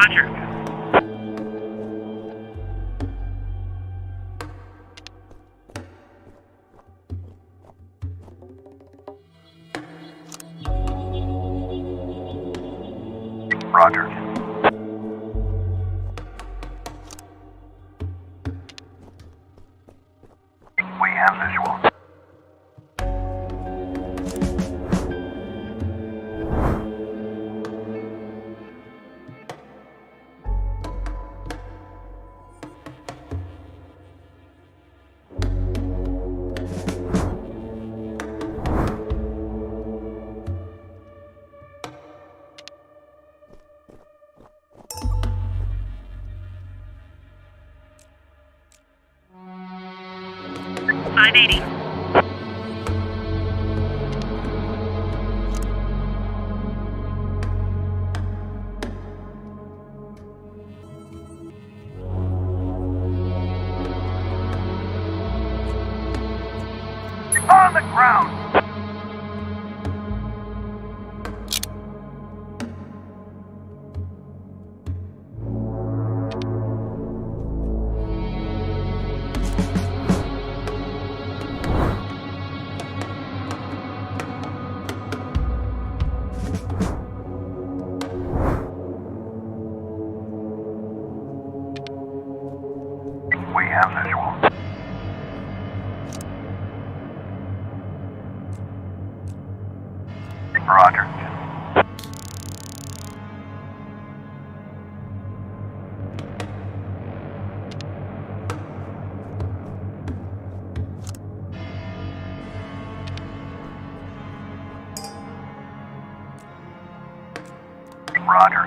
Roger. Roger. We have visual. $580. On the ground! We have visual. Roger. Roger.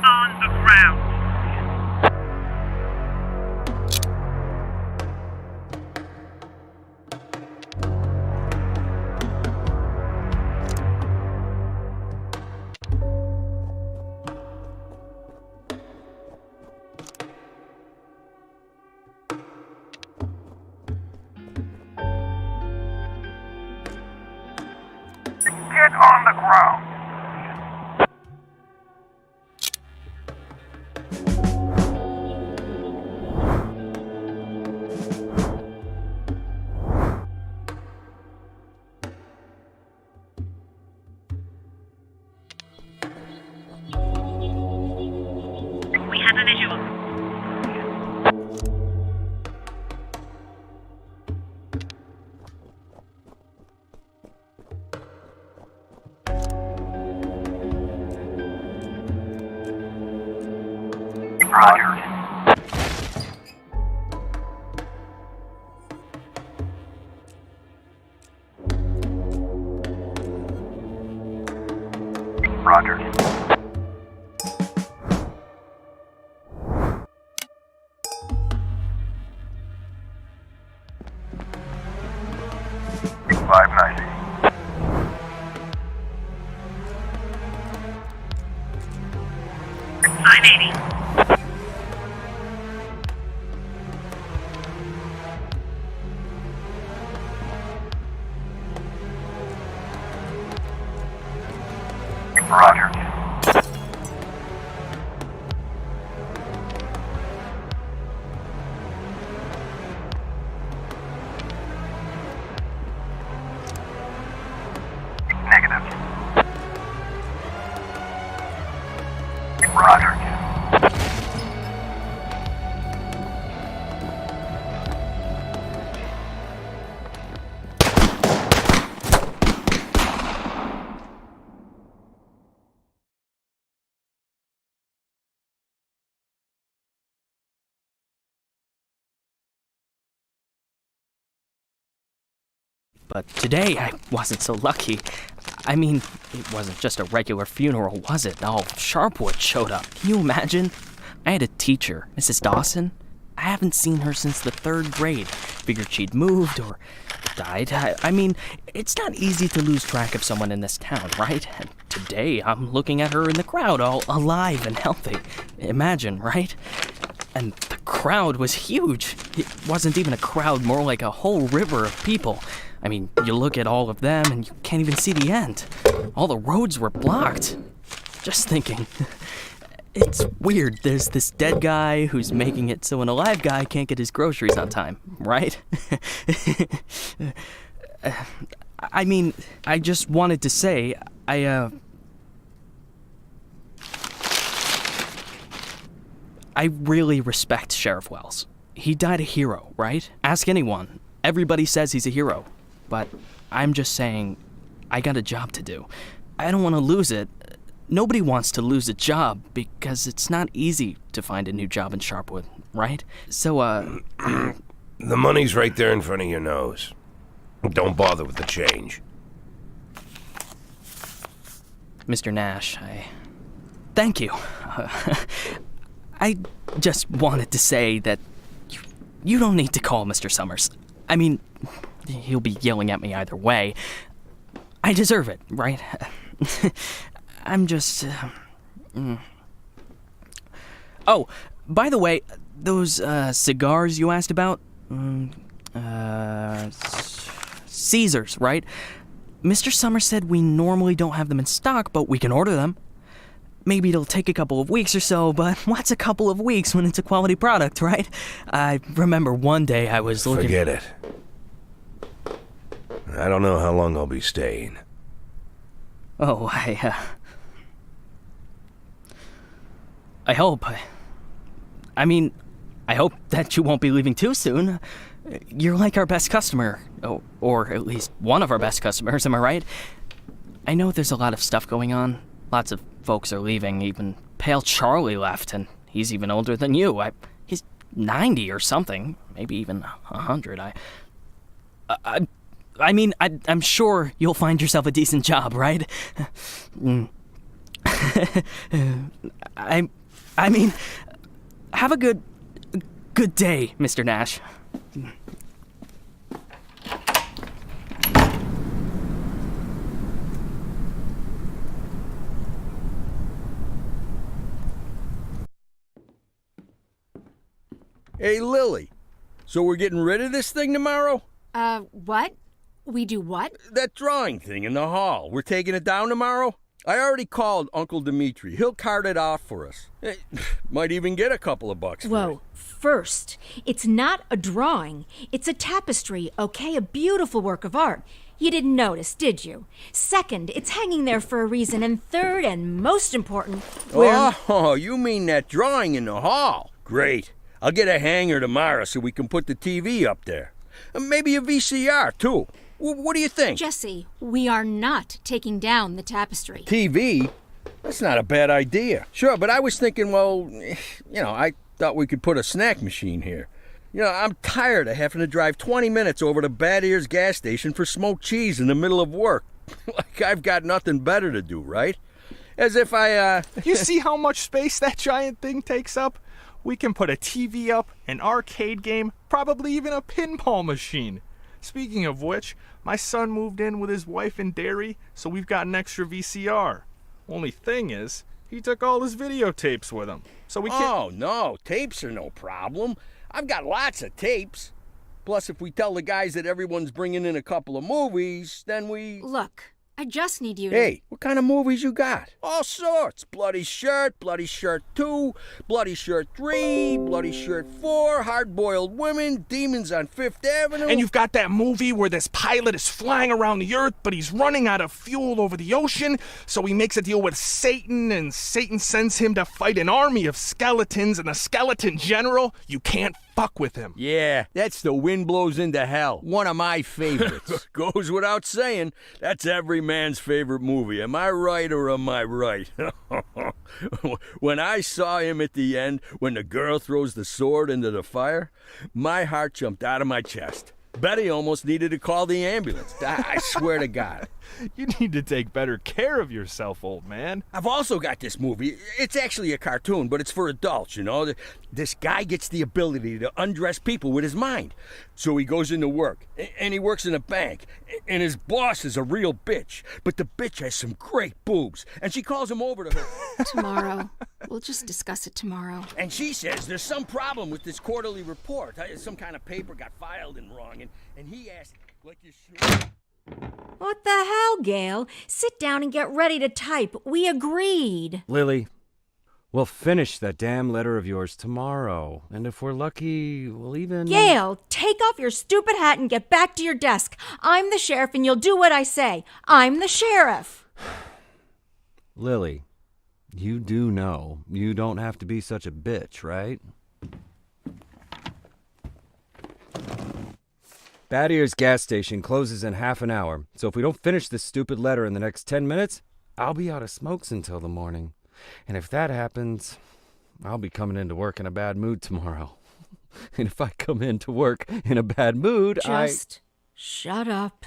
On the ground. Get on the ground. We have a visual. Roger. Roger. $590. $580. Roger. Negative. Roger. But today, I wasn't so lucky. I mean, it wasn't just a regular funeral, was it? All Sharpwood showed up. Can you imagine? I had a teacher, Mrs. Dawson. I haven't seen her since the 3rd grade. Figured she'd moved or died. I mean, it's not easy to lose track of someone in this town, right? And today, I'm looking at her in the crowd, all alive and healthy. Imagine, right? And the crowd was huge. It wasn't even a crowd, more like a whole river of people. I mean, you look at all of them and you can't even see the end. All the roads were blocked. Just thinking. It's weird. There's this dead guy who's making it so an alive guy can't get his groceries on time, right? I mean, I just wanted to say, I really respect Sheriff Wells. He died a hero, right? Ask anyone. Everybody says he's a hero. But I'm just saying, I got a job to do. I don't want to lose it. Nobody wants to lose a job because it's not easy to find a new job in Sharpwood, right? So, The money's right there in front of your nose. Don't bother with the change. Mr. Nash, thank you. I just wanted to say that you don't need to call Mr. Summers. I mean, he'll be yelling at me either way. I deserve it, right? I'm just... Oh, by the way, those cigars you asked about? Caesars, right? Mr. Summers said we normally don't have them in stock, but we can order them. Maybe it'll take a couple of weeks or so, but what's a couple of weeks when it's a quality product, right? I remember one day I was looking... Forget it. I don't know how long I'll be staying. Oh, I hope. I mean, I hope that you won't be leaving too soon. You're like our best customer, or at least one of our best customers, am I right? I know there's a lot of stuff going on. Lots of folks are leaving. Even Pale Charlie left, and he's even older than you. He's 90 or something, maybe even 100. I mean, I'm sure you'll find yourself a decent job, right? I mean, have a good day, Mr. Nash. Hey, Lily. So we're getting rid of this thing tomorrow? What? We do what? That drawing thing in the hall. We're taking it down tomorrow? I already called Uncle Dimitri. He'll cart it off for us. Might even get a couple of bucks for Whoa. it. First, it's not a drawing. It's a tapestry, okay? A beautiful work of art. You didn't notice, did you? Second, it's hanging there for a reason. And third, and most important, Oh, you mean that drawing in the hall? Great. I'll get a hanger tomorrow so we can put the TV up there. And maybe a VCR, too. What do you think? Jesse, we are not taking down the tapestry. TV? That's not a bad idea. Sure, but I was thinking, well, I thought we could put a snack machine here. I'm tired of having to drive 20 minutes over to Bad Ears gas station for smoked cheese in the middle of work. Like I've got nothing better to do, right? As if You see how much space that giant thing takes up? We can put a TV up, an arcade game, probably even a pinball machine. Speaking of which, my son moved in with his wife and dairy, so we've got an extra VCR. Only thing is, he took all his videotapes with him, so we can't... Oh, no, tapes are no problem. I've got lots of tapes. Plus, if we tell the guys that everyone's bringing in a couple of movies, then we... Look, I just need you to... Hey, what kind of movies you got? All sorts. Bloody Shirt 2, Bloody Shirt 3, Bloody Shirt 4, Hard-Boiled Women, Demons on Fifth Avenue. And you've got that movie where this pilot is flying around the earth, but he's running out of fuel over the ocean, so he makes a deal with Satan, and Satan sends him to fight an army of skeletons, and the skeleton general, you can't fuck with him. Yeah, that's The Wind Blows Into Hell. One of my favorites. Goes without saying, that's every man's favorite movie. Am I right or am I right? When I saw him at the end, when the girl throws the sword into the fire, my heart jumped out of my chest. Betty almost needed to call the ambulance. I swear to God. You need to take better care of yourself, old man. I've also got this movie. It's actually a cartoon, but it's for adults, you know. This guy gets the ability to undress people with his mind. So he goes into work, and he works in a bank, and his boss is a real bitch. But the bitch has some great boobs, and she calls him over to her. Tomorrow. We'll just discuss it tomorrow. And she says there's some problem with this quarterly report. Some kind of paper got filed in wrong, and he asked, like you should... What the hell, Gail? Sit down and get ready to type. We agreed. Lily, we'll finish that damn letter of yours tomorrow. And if we're lucky, we'll even... Gail, take off your stupid hat and get back to your desk. I'm the sheriff and you'll do what I say. I'm the sheriff. Lily, you do know you don't have to be such a bitch, right? Bad Ears gas station closes in half an hour, so if we don't finish this stupid letter in the next 10 minutes, I'll be out of smokes until the morning. And if that happens, I'll be coming into work in a bad mood tomorrow. And if I come into work in a bad mood, Just shut up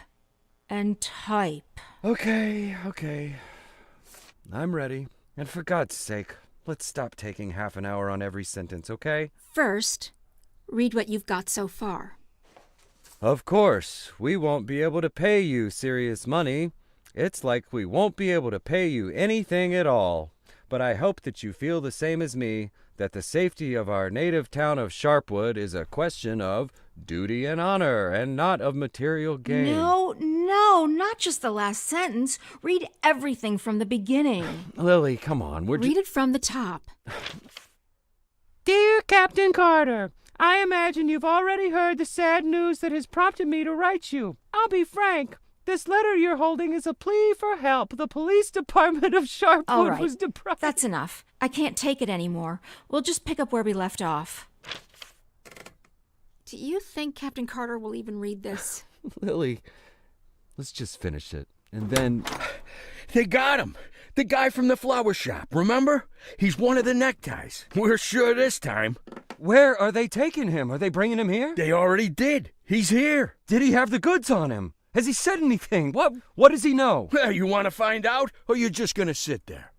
and type. Okay. I'm ready. And for God's sake, let's stop taking half an hour on every sentence, okay? First, read what you've got so far. Of course, we won't be able to pay you serious money. It's like we won't be able to pay you anything at all. But I hope that you feel the same as me, that the safety of our native town of Sharpwood is a question of duty and honor, and not of material gain. No, not just the last sentence. Read everything from the beginning. Lily, come on, Read it from the top. Dear Captain Carter, I imagine you've already heard the sad news that has prompted me to write you. I'll be frank. This letter you're holding is a plea for help. The police department of Sharpwood All right, was deprived. that's enough. I can't take it anymore. We'll just pick up where we left off. Do you think Captain Carter will even read this? Lily, let's just finish it. And then... They got him. The guy from the flower shop, remember? He's one of the neckties. We're sure this time. Where are they taking him? Are they bringing him here? They already did. He's here. Did he have the goods on him? Has he said anything? What does he know? Well, you want to find out, or you're just going to sit there?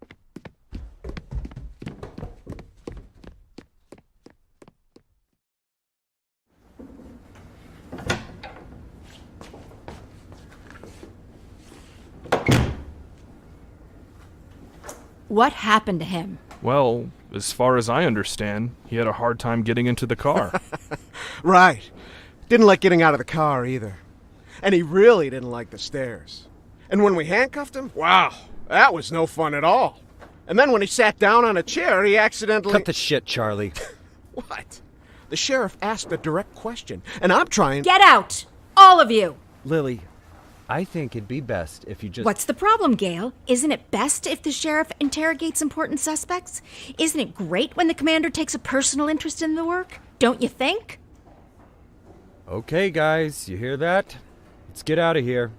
What happened to him? Well, as far as I understand, he had a hard time getting into the car. Right. Didn't like getting out of the car either. And he really didn't like the stairs. And when we handcuffed him, wow, that was no fun at all. And then when he sat down on a chair, he accidentally... Cut the shit, Charlie. What? The sheriff asked a direct question, and I'm trying... Get out! All of you! Lily, I think it'd be best if you just... What's the problem, Gail? Isn't it best if the sheriff interrogates important suspects? Isn't it great when the commander takes a personal interest in the work? Don't you think? Okay, guys, you hear that? Let's get out of here.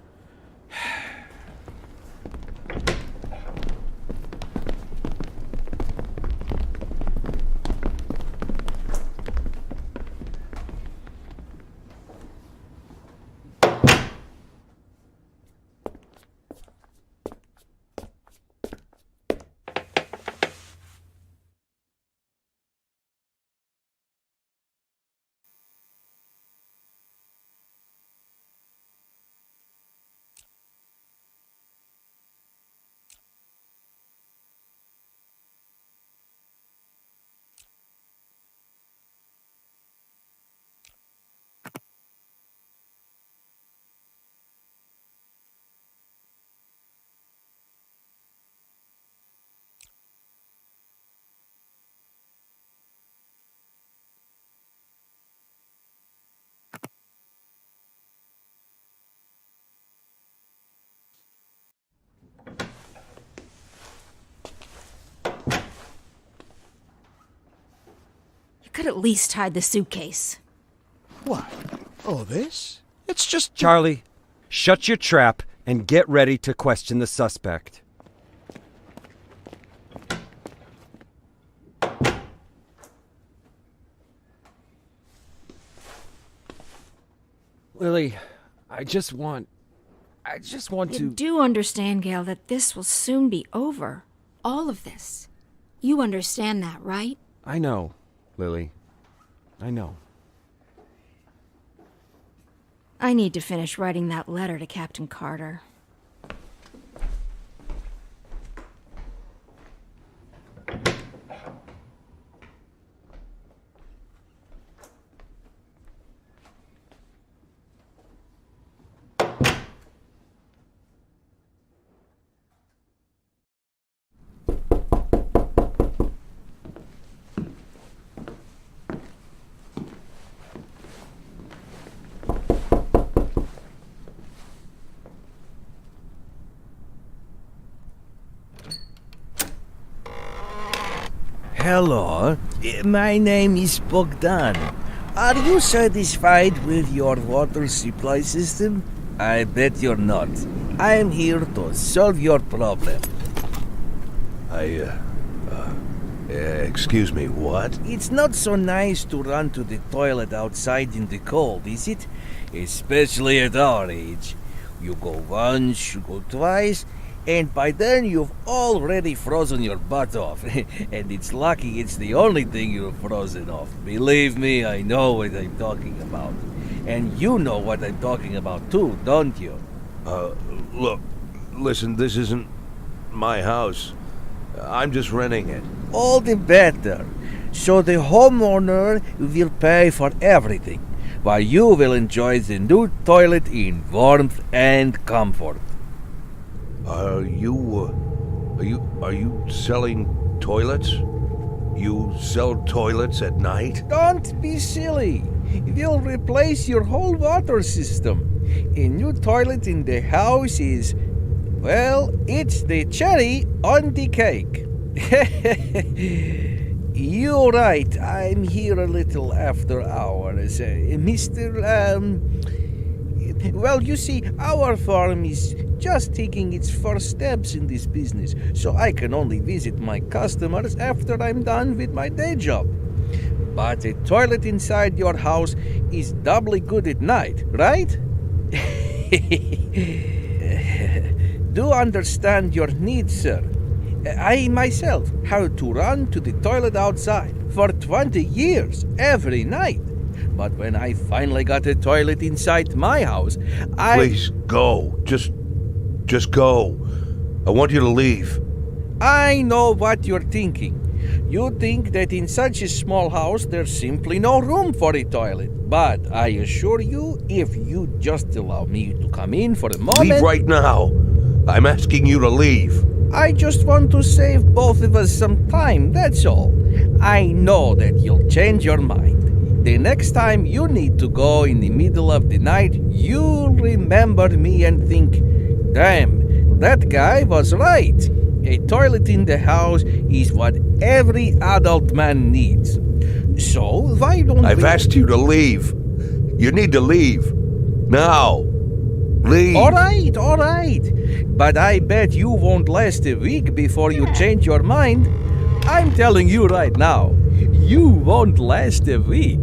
You could at least hide the suitcase. What? Oh, this? It's just... Charlie, shut your trap and get ready to question the suspect. Lily, I just want You to... do understand, Gail, that this will soon be over. All of this. You understand that, right? I know, Lily. I know. I need to finish writing that letter to Captain Carter. Hello, my name is Bogdan. Are you satisfied with your water supply system? I bet you're not. I am here to solve your problem. Excuse me, what? It's not so nice to run to the toilet outside in the cold, is it? Especially at our age. You go once, you go twice, and by then you've already frozen your butt off. And it's lucky it's the only thing you've frozen off. Believe me, I know what I'm talking about. And you know what I'm talking about too, don't you? Look, listen, this isn't my house. I'm just renting it. All the better. So the homeowner will pay for everything, while you will enjoy the new toilet in warmth and comfort. Are you selling toilets? You sell toilets at night? Don't be silly. We'll replace your whole water system. A new toilet in the house is, well, it's the cherry on the cake. You're right, I'm here a little after hours. Well, you see, our farm is just taking its first steps in this business, so I can only visit my customers after I'm done with my day job. But a toilet inside your house is doubly good at night, right? Do understand your needs, sir. I myself had to run to the toilet outside for 20 years every night. But when I finally got a toilet inside my house, Please go. Just go. I want you to leave. I know what you're thinking. You think that in such a small house there's simply no room for a toilet. But I assure you, if you just allow me to come in for a moment... Leave right now. I'm asking you to leave. I just want to save both of us some time, that's all. I know that you'll change your mind. The next time you need to go in the middle of the night, you'll remember me and think, damn, that guy was right. A toilet in the house is what every adult man needs. So why don't I've asked you to leave. You need to leave. Now. Leave. All right. But I bet you won't last a week before you change your mind. I'm telling you right now, you won't last a week.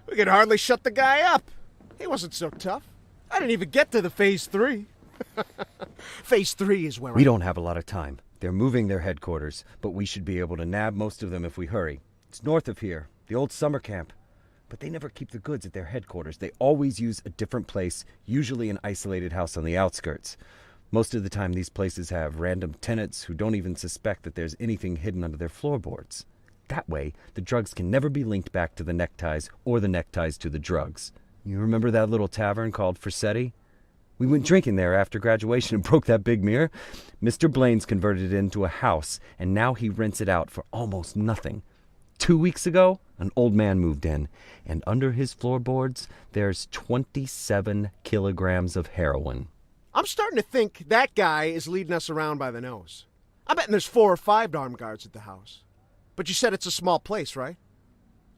We could hardly shut the guy up. He wasn't so tough. I didn't even get to the Phase 3. Phase 3 is where We don't have a lot of time. They're moving their headquarters, but we should be able to nab most of them if we hurry. It's north of here, the old summer camp. But they never keep the goods at their headquarters. They always use a different place, usually an isolated house on the outskirts. Most of the time, these places have random tenants who don't even suspect that there's anything hidden under their floorboards. That way, the drugs can never be linked back to the neckties or the neckties to the drugs. You remember that little tavern called Forsetti? We went drinking there after graduation and broke that big mirror. Mr. Blaine's converted it into a house, and now he rents it out for almost nothing. 2 weeks ago, an old man moved in, and under his floorboards, there's 27 kilograms of heroin. I'm starting to think that guy is leading us around by the nose. I'm betting there's 4 or 5 armed guards at the house. But you said it's a small place, right?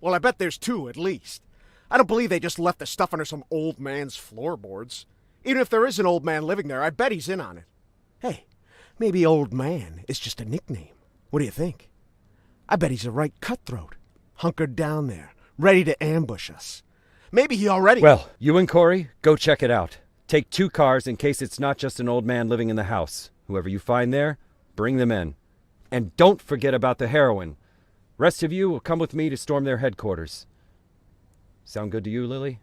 Well, I bet there's 2 at least. I don't believe they just left the stuff under some old man's floorboards. Even if there is an old man living there, I bet he's in on it. Hey, maybe old man is just a nickname. What do you think? I bet he's a right cutthroat, hunkered down there, ready to ambush us. Maybe he already... Well, you and Corey, go check it out. Take 2 cars in case it's not just an old man living in the house. Whoever you find there, bring them in. And don't forget about the heroin. Rest of you will come with me to storm their headquarters. Sound good to you, Lily?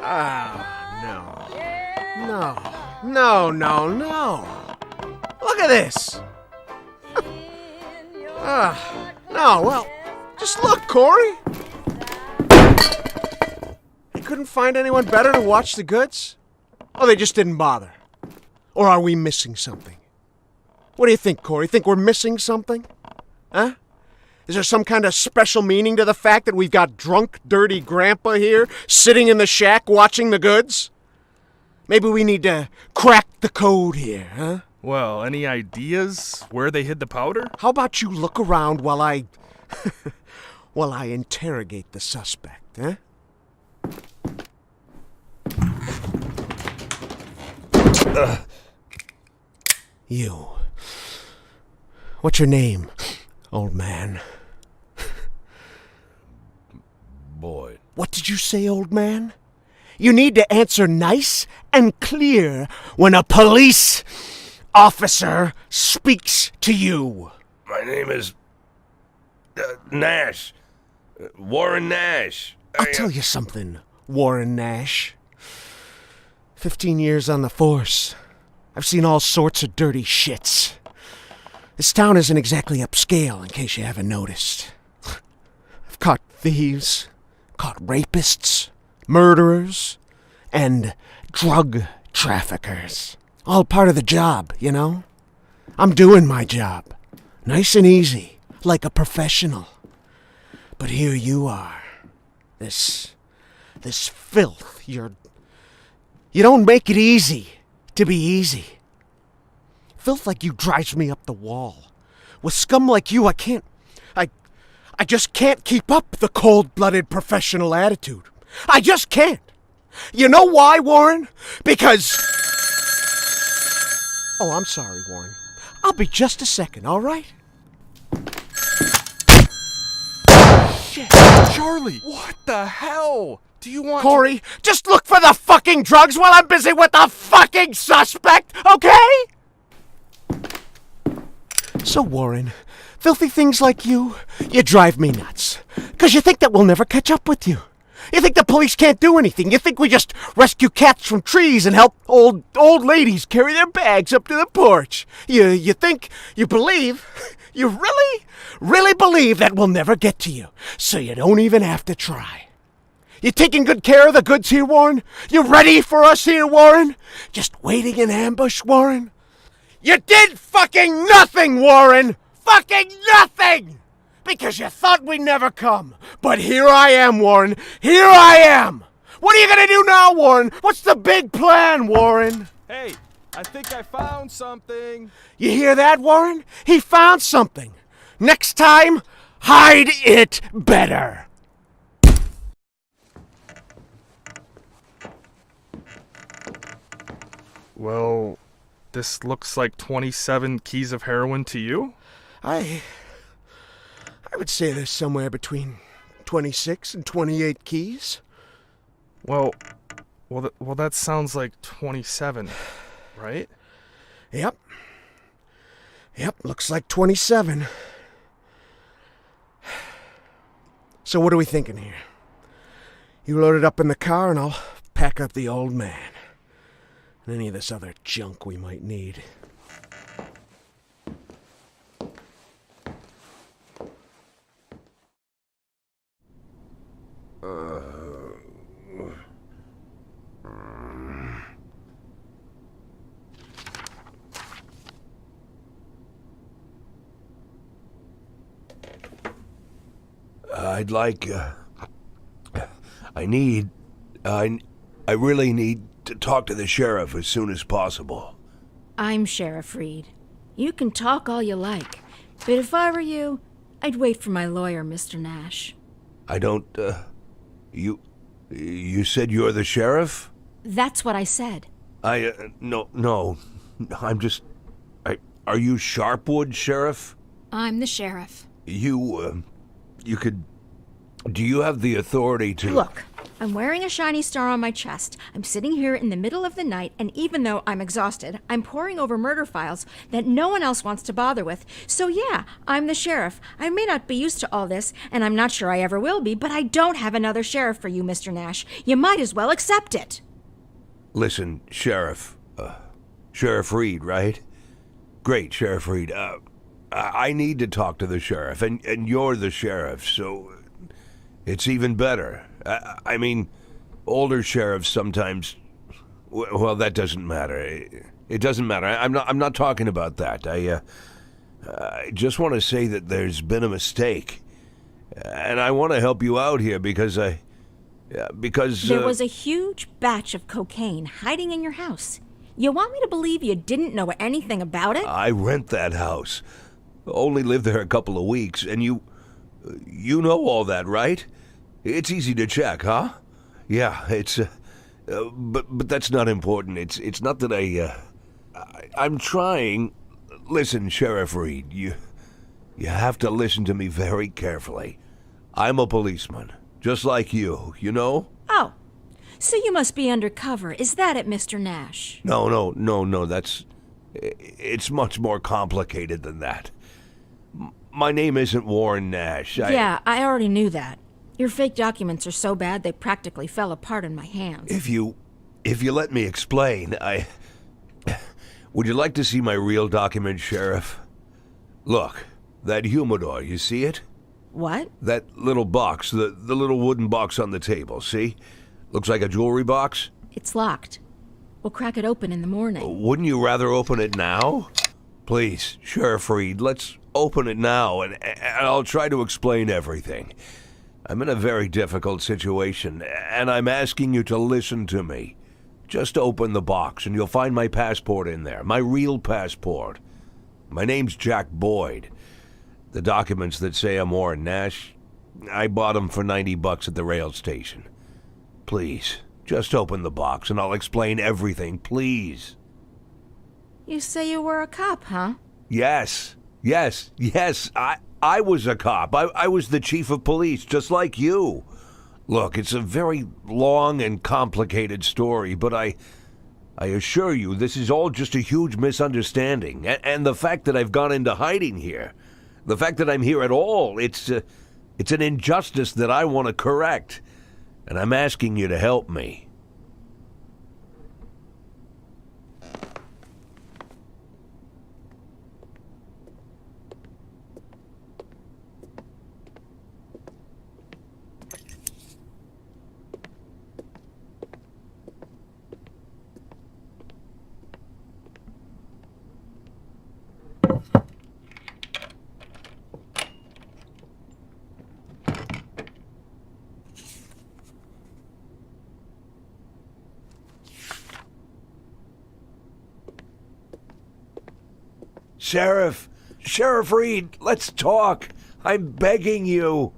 Ah, no. No. Look at this. No, well, just look, Corey. You couldn't find anyone better to watch the goods? Oh, they just didn't bother. Or are we missing something? What do you think, Corey? Think we're missing something? Huh? Is there some kind of special meaning to the fact that we've got drunk, dirty grandpa here, sitting in the shack watching the goods? Maybe we need to crack the code here, huh? Well, any ideas where they hid the powder? How about you look around while I... while I interrogate the suspect, huh? You. What's your name, old man? Boyd. What did you say, old man? You need to answer nice and clear when a police officer speaks to you. My name is... Nash. Warren Nash. I'll tell you something, Warren Nash. 15 years on the force. I've seen all sorts of dirty shits. This town isn't exactly upscale, in case you haven't noticed. I've caught thieves, caught rapists, murderers, and drug traffickers. All part of the job, you know? I'm doing my job. Nice and easy, like a professional. But here you are. This filth, you don't make it easy to be easy. Filth like you drives me up the wall. With scum like you, I just can't keep up the cold-blooded professional attitude. I just can't. You know why, Warren? Because... Oh, I'm sorry, Warren. I'll be just a second, all right? Shit, Charlie! What the hell? Do you want... Corey, just look for the fucking drugs while I'm busy with the fucking suspect, okay? So, Warren, filthy things like you drive me nuts. 'Cause you think that we'll never catch up with you. You think the police can't do anything. You think we just rescue cats from trees and help old ladies carry their bags up to the porch. You think, you believe, you really believe that we'll never get to you. So you don't even have to try. You taking good care of the goods here, Warren? You ready for us here, Warren? Just waiting in ambush, Warren? You did fucking nothing, Warren! Fucking nothing! Because you thought we'd never come. But here I am, Warren. Here I am! What are you gonna do now, Warren? What's the big plan, Warren? Hey, I think I found something. You hear that, Warren? He found something. Next time, hide it better. Well, this looks like 27 keys of heroin to you? I would say there's somewhere between 26 and 28 keys. Well, that sounds like 27, right? Yep, looks like 27. So what are we thinking here? You load it up in the car and I'll pack up the old man. And any of this other junk we might need. I'd like, I really need to talk to the sheriff as soon as possible. I'm Sheriff Reed. You can talk all you like, but if I were you, I'd wait for my lawyer, Mr. Nash. I don't, you said you're the sheriff? That's what I said. No, I'm just, are you Sharpwood, Sheriff? I'm the sheriff. You could, do you have the authority to... Look, I'm wearing a shiny star on my chest. I'm sitting here in the middle of the night, and even though I'm exhausted, I'm poring over murder files that no one else wants to bother with. So yeah, I'm the sheriff. I may not be used to all this, and I'm not sure I ever will be, but I don't have another sheriff for you, Mr. Nash. You might as well accept it. Listen, Sheriff. Sheriff Reed, right? Great, Sheriff Reed. I need to talk to the sheriff, and you're the sheriff, so it's even better. I mean, older sheriffs sometimes. Well, that doesn't matter. It doesn't matter. I'm not talking about that. I just want to say that there's been a mistake, and I want to help you out here because there was a huge batch of cocaine hiding in your house. You want me to believe you didn't know anything about it? I rent that house. Only lived there a couple of weeks, and you know all that, right? It's easy to check, huh? Yeah, it's but that's not important. It's not that I'm trying. Listen, Sheriff Reed, you have to listen to me very carefully. I'm a policeman, just like you know? Oh. So you must be undercover. Is that it, Mr. Nash? No, it's much more complicated than that. My name isn't Warren Nash. Yeah, I already knew that. Your fake documents are so bad they practically fell apart in my hands. If you let me explain, would you like to see my real document, Sheriff? Look, that humidor, you see it? What? That little box, the little wooden box on the table, see? Looks like a jewelry box? It's locked. We'll crack it open in the morning. Wouldn't you rather open it now? Please, Sheriff Reed, let's open it now, and I'll try to explain everything. I'm in a very difficult situation, and I'm asking you to listen to me. Just open the box, and you'll find my passport in there, my real passport. My name's Jack Boyd. The documents that say I'm Warren Nash, I bought them for $90 at the rail station. Please, just open the box and I'll explain everything, please. You say you were a cop, huh? Yes. I was a cop. I was the chief of police, just like you. Look, it's a very long and complicated story, but I assure you this is all just a huge misunderstanding. And the fact that I've gone into hiding here, the fact that I'm here at all, it's an injustice that I want to correct. And I'm asking you to help me. Sheriff Reed, let's talk. I'm begging you.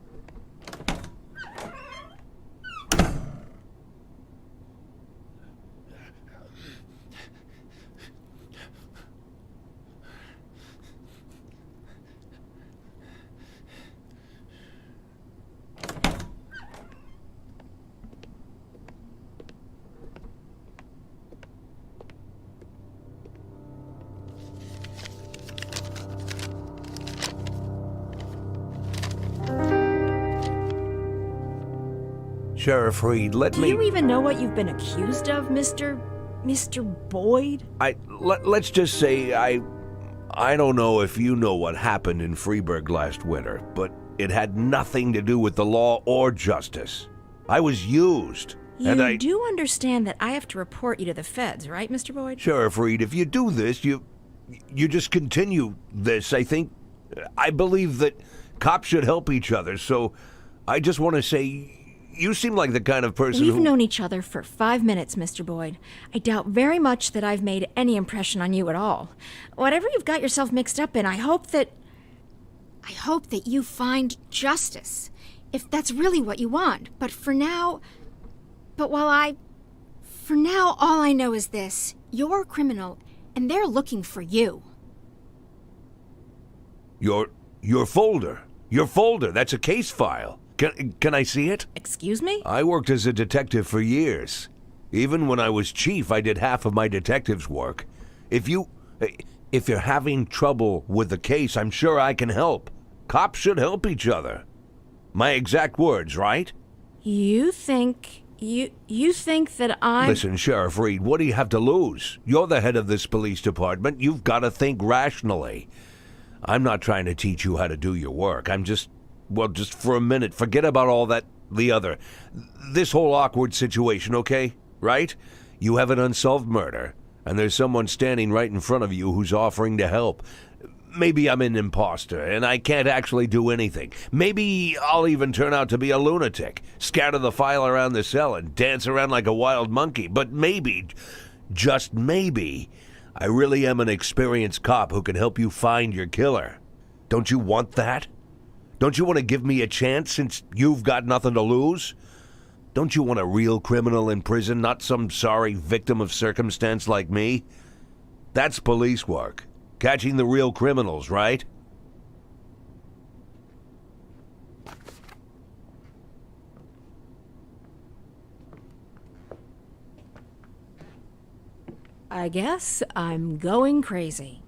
Sheriff Reed, let me... Do you even know what you've been accused of, Mr. Boyd? Let's just say I don't know if you know what happened in Freeburg last winter, but it had nothing to do with the law or justice. I was used. You do understand that I have to report you to the feds, right, Mr. Boyd? Sheriff Reed, if you do this, you just continue this. I believe that cops should help each other, so I just want to say... You seem like the kind of person We've known each other for 5 minutes, Mr. Boyd. I doubt very much that I've made any impression on you at all. Whatever you've got yourself mixed up in, I hope that you find justice, if that's really what you want. But for now, all I know is this. You're a criminal, and they're looking for you. Your folder, that's a case file. Can I see it? Excuse me? I worked as a detective for years. Even when I was chief, I did half of my detective's work. If you're having trouble with the case, I'm sure I can help. Cops should help each other. My exact words, right? You think that I... Listen, Sheriff Reed, what do you have to lose? You're the head of this police department. You've got to think rationally. I'm not trying to teach you how to do your work. I'm just for a minute, forget about all that, this whole awkward situation, okay? Right? You have an unsolved murder, and there's someone standing right in front of you who's offering to help. Maybe I'm an imposter, and I can't actually do anything. Maybe I'll even turn out to be a lunatic, scatter the file around the cell and dance around like a wild monkey. But maybe, just maybe, I really am an experienced cop who can help you find your killer. Don't you want that? Don't you want to give me a chance since you've got nothing to lose? Don't you want a real criminal in prison, not some sorry victim of circumstance like me? That's police work. Catching the real criminals, right? I guess I'm going crazy.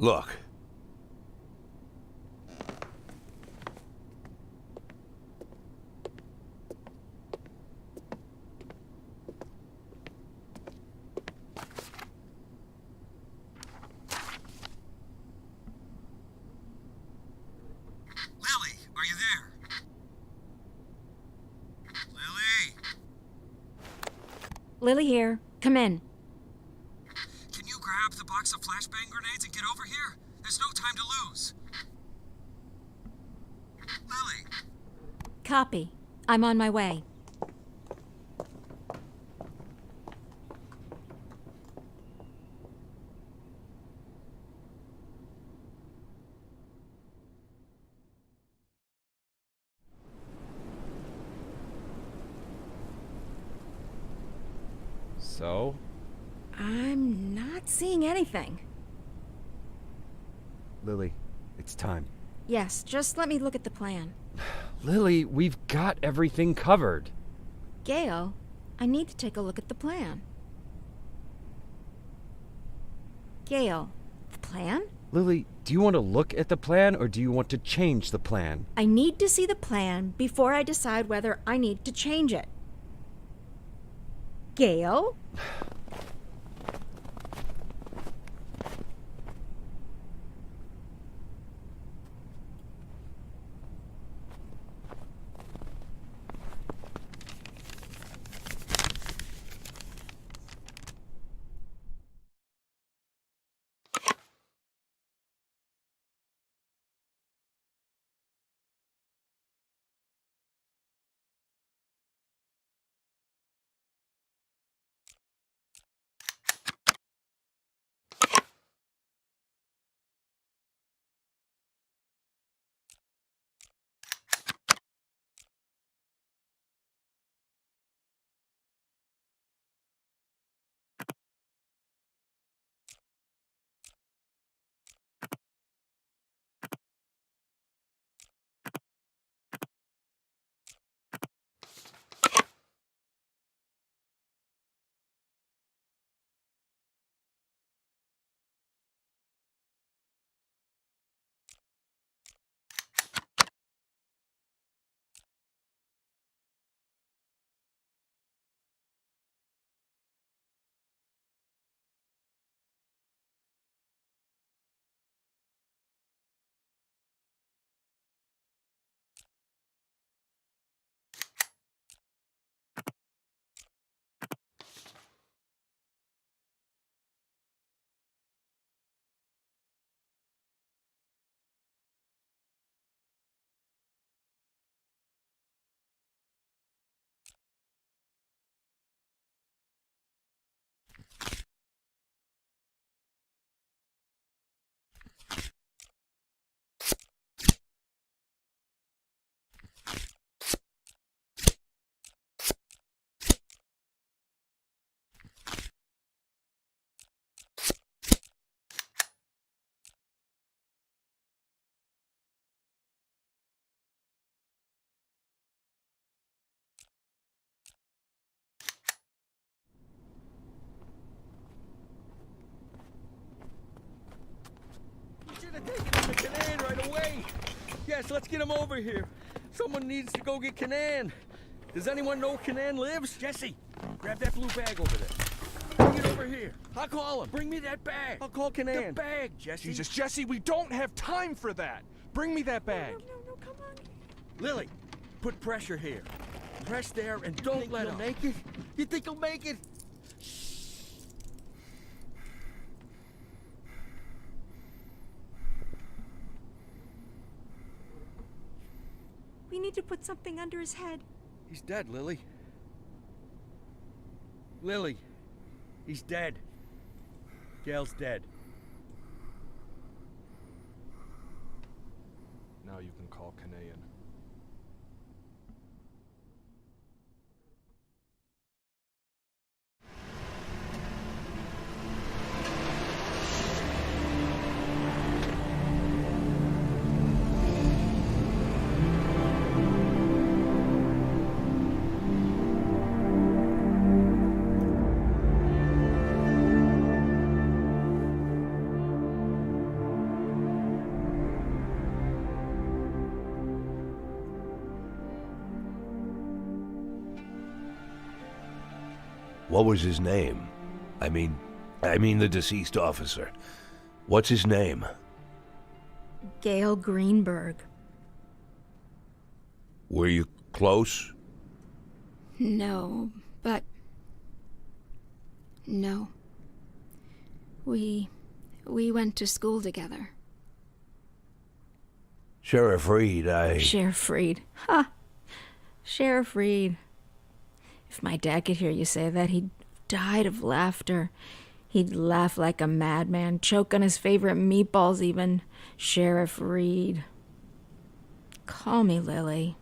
Look. Lily, are you there? Lily! Lily here. Come in. Can you grab the box of flashbang grenades and get over here? There's no time to lose. Lily! Copy. I'm on my way. So? I'm not seeing anything. Lily, it's time. Yes, just let me look at the plan. Lily, we've got everything covered. Gail, I need to take a look at the plan. Gail, the plan? Lily, do you want to look at the plan or do you want to change the plan? I need to see the plan before I decide whether I need to change it. Gail? Canan right away. Yes, let's get him over here. Someone needs to go get Canan. Does anyone know where Canan lives? Jesse, grab that blue bag over there. Bring it over here. I'll call him. Bring me that bag. I'll call Canan. The bag, Jesse. Jesus, Jesse, we don't have time for that. Bring me that bag. No, come on. Lily, put pressure here. Press there and don't let him. Make it? You think he'll make it? We need to put something under his head. He's dead, Lily. Lily, he's dead. Gail's dead. Now you can call Canaan. What was his name? I mean the deceased officer. What's his name? Gail Greenberg. Were you close? No, but... No. We went to school together. Sheriff Reed, Sheriff Reed. Ha! Sheriff Reed. If my dad could hear you say that, he'd died of laughter. He'd laugh like a madman, choke on his favorite meatballs even. Sheriff Reed. Call me Lily.